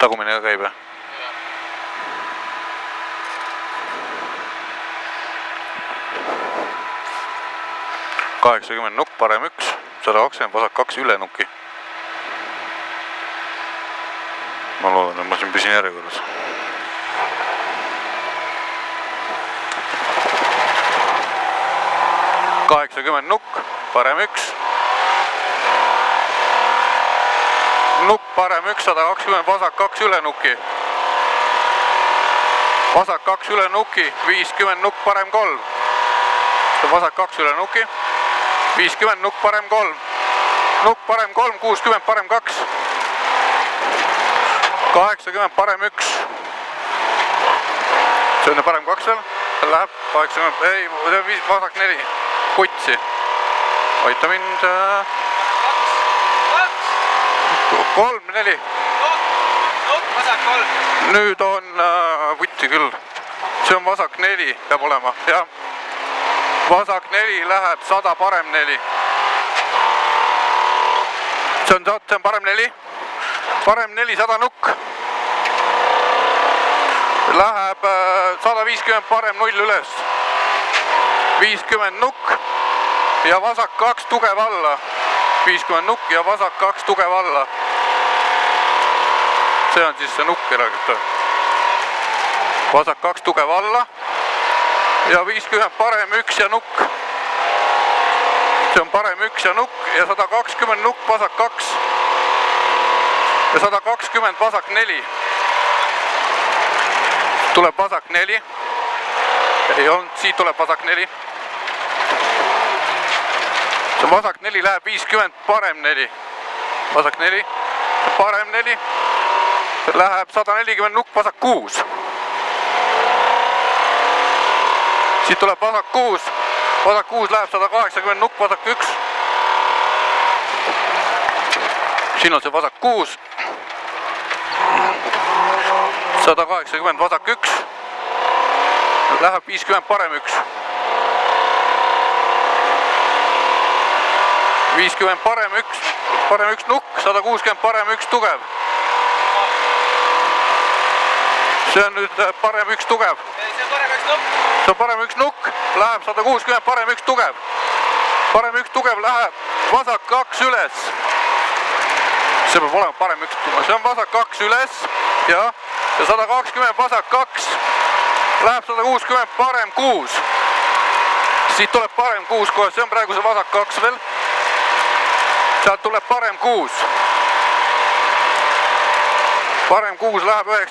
tagumine ka käib, jah? 80 nukk, parem 1, 120, vasak 2, üle nuki. Ma loodan, et ma siin püsin järjekorras. ...80 nukk, parem 1. Nukk, parem 1, 120, vasak 2, üle nuki. Vasak 2, üle nuki, 50 nukk, parem 3. Vasak 2, üle nuki. 50 nukk, parem 3. Nukk, parem 3, 60, parem 2. 80, parem 1. See on parem 2 veel. Läheb 80, ei, vasak 4. Kutsi. Aita mind. 3, 4. Nukk, vasak 3. Nüüd on vutti küll. See on vasak 4 peab olema, jah. Vasak 4 läheb 100, parem 4. See on parem 4. Parem 4, 100 nukk. Läheb 150, parem 0 üles. 50 nukk ja vasak 2 tugev alla. 50 nukk ja vasak 2 tugev alla. See on siis see nukk järelikult. Vasak 2 tugev alla. Ja 50 parem 1 ja nukk. See on parem 1 ja nukk ja 120 nukk, vasak 2. Ja 120 vasak 4. Tuleb vasak 4. Ei olnud, siit tuleb vasak 4. See vasak 4 läheb 50, parem 4. Vasak 4, parem 4. Läheb 140 nukk, vasak 6. Siit tuleb vasak 6. Vasak 6 läheb 180 nukk, vasak 1. Siin on see vasak 6. 180 vasak 1. Läheb 50 parem 1. 50 parem 1. Parem 1 nukk, 160 parem 1 tugev. See on nüüd parem 1 tugev. See on parem 1 nukk. See on parem 1 nukk. Läheb 160 parem 1 tugev. Parem 1 tugev läheb vasak 2 üles. See peab olema parem 1 tugev. See on vasak 2 üles. Ja 120 vasak 2. Läheb 160 parem 6. Siit tuleb parem 6 kohe. See on praegu see vasak 2 veel. Sealt tuleb parem 6. Parem 6 läheb 90.